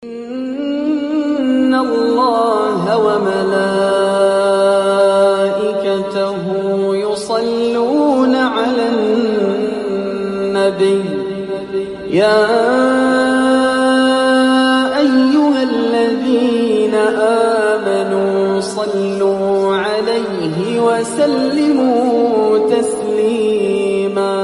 إن الله وملائكته يصلون على النبي يا أيها الذين آمنوا صلوا عليه وسلموا تسليما.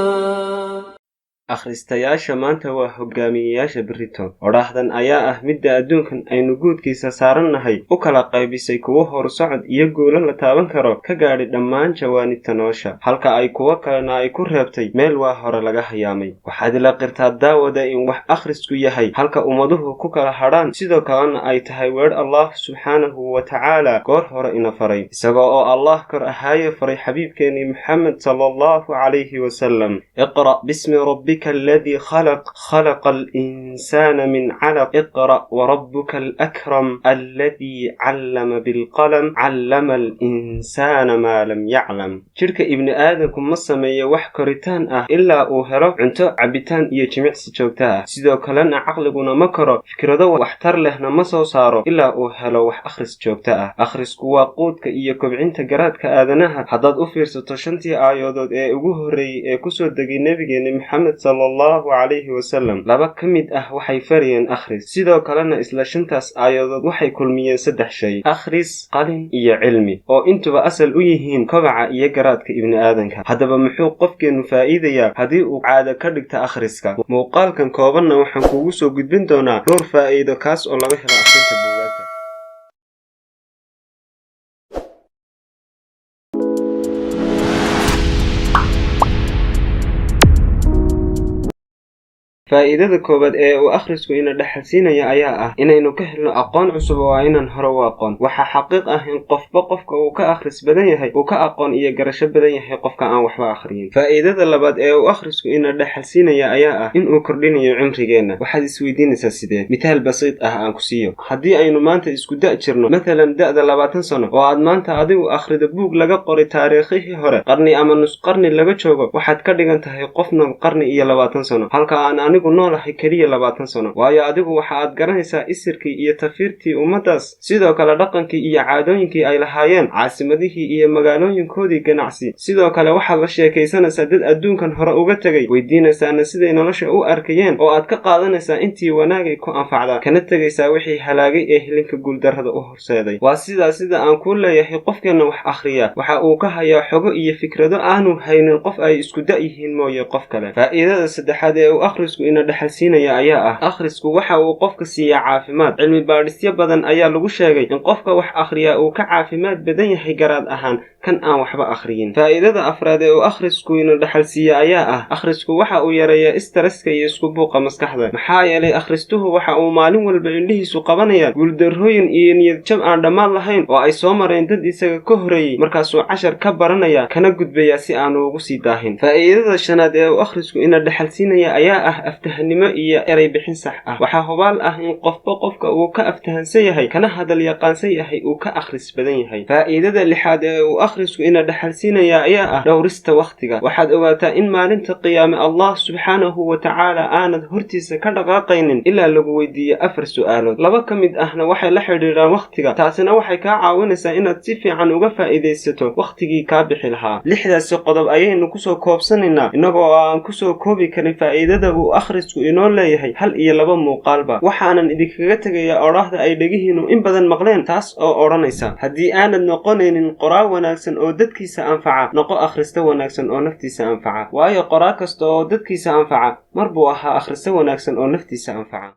akhristayaasha maanta waa hogaamiyeyaasha Britain. Oraahdan ayaa ah midda adduunkan aynu guudkiisa saarannahay u kala qaybisay kuwo horsocod iyo guulo la taaban karo ka gaadhi dhammaan jawaanibta nolosha, halka ay kuwo kalena ay ku reebtay meel waa hore laga hayaamay. Waxaad ila qirtaa daawada in wax akhrisku yahay halka ummaduhu ku kala hadhaan, sidoo kalena ay tahay weer Allah subxaanahu wa tacaala goor hore ina faray, isagoo oo Allah kor ahaaye faray xabiibkeeni Muxamed sallallahu calayhi wasallam. Iqra bismi rabbika الذي خلق الإنسان من علق اقرأ وربك الأكرم الذي علم بالقلم علم الإنسان ما لم يعلم. جرك ابن آدمكم مصمي وحكرتان إلا أوهرو عنتو عبتان يجمعسي جوتاه سيدو كلنا عقلقنا مكرو فكردو واحتر لهنا مصو صارو إلا أوهلو وح أخرس جوتاه أخرس كواقودك إيكو بعين تقراتك آذنها حداد أفير ستوشنتي آيودود أقوهري كسو دقي نبيجي محمد sallallahu alayhi wasallam. Laba kamid ah waxay fariyeen akhris, sidoo kalena isla shantaas aayadood waxay kulmiyeen saddex shay: akhris, qalin iyo cilmi, oo intuba asal u yihiin kobaca iyo garaadka ibni aadanka. Haddaba muxuu qofkeenu faa'iidayaa haddii uu caado ka dhigta akhriska? Muuqaalkan koobanna waxaan kuugu soo gudbin doonaa dhowr faa'iido kaas oo laga helo akhrinta buugaagta. faa'iidada koobaad ee uu akhrisku ina dhaxalsiinaya ayaa ah inaynu ka helno aqoon cusub oo aynan hore u aqoon. Waxaa xaqiiq ah in qofka uu ka akhris badan yahay uu ka aqoon iyo garasho badan yahay qofka aan waxba akhriyin. faa'iidada labaad ee uu akhrisku ina dhaxalsiinaya ayaa ah in uu kordhinayo cimrigeena. waxaad isweydiinaysaa sidee? Mitaal basiid ah aan ku siiyo. haddii aynu maanta isku da' jirno, mathalan da'da 20 sano, oo aad maanta adigu akhrido buug laga qoray taariikhihii hore, qarni ama nus qarni laga joogo, waxaad ka dhigan tahay qofna qarni iyo 20 sano, halka aan anigu noolahay kaliya 20 sano. waayo adigu waxa aad garanaysaa isirkii iyo tafiirtii ummadaas, sidoo kale dhaqankii iyo caadooyinkii ay lahaayeen, caasimadihii iyo magaalooyinkoodii ganacsi. sidoo kale waxaad la sheekaysanaysaa dad adduunkan hore uga tegay, weydiinaysaana siday nolosha u arkayeen, oo aad ka qaadanaysaa intii wanaagay ku anfacda, kana tegaysaa wixii halaagay ee hilinka guuldarrada u horseeday. waa sida aan ku leeyahay qofkeena wax akhriya waxa uu ka hayaa xogo iyo fikrado aanu haynin qof ay isku da' yihiin mooye qof kale. faa'iidada saddexaad ee uu akhrisku ina dhaxalsiinaya ayaa ah akhrisku waxa uu qofka siiyaa caafimaad. cilmi baadhisyo badan ayaa lagu sheegay in qofka wax akhriya uu ka caafimaad badan yahay garaad ahaan kan aan waxba akhriyin. faa'iidada afraad ee uu akhrisku ina dhaxalsiiya ayaa ah akhrisku waxa uu yareeyaa stresska iyo isku buuqa maskaxda. maxaa yeelay akhristuhu waxa uu maalin walba indhihiisu qabanayaan guuldarrooyin iyo niyad jab aan dhammaad lahayn oo ay soo mareen dad isaga ka horeeyey, markaasuu cashar ka baranaya kana gudbaya si aanu ugu sii daahin. faa'iidada shanaad ee uu akhrisku ina dhaxalsiinaya ayaa ah aftahanimo iyo eray bixin sax ah. waxaa hubaal ah in qofka uu ka aftahansan yahay kana hadal yaqaansan yahay uu ka akhris badan yahay. faa'iidada lixaad ee uu akhrisku ina dhaxalsiinaya ayaa ah dhowrista waqtiga. waxaad ogaataa in maalinta qiyaame Allah subxaanahu wa tacaala aanad hortiisa ka dhaqaaqaynin ilaa lagu weydiiyo 4 su'aalood. laba ka mid ahna waxay la xidhiidhaan waqtiga, taasina waxay kaa caawinaysaa inaad si fiican uga faa'iidaysato waqtigii kaa bixi lahaa. 6daasi qodob ayaynu kusoo koobsanaynaa, inagoo aan kusoo koobi karin faa'iidada uu akhrisku inoo leeyahay hal iyo laba muuqaalba. waxaanan idinkaga tegayaa oraahda ay dhagihiinu in badan maqleen, taas oo odhanaysa: haddii aanad noqonaynin qoraa wanaagsan oo dadkiisa anfaca, noqo akhrista wanaagsan oo naftiisa anfaca. waayo qoraa kasta oo dadkiisa anfaca mar buu ahaa akhrista wanaagsan oo naftiisa anfaca.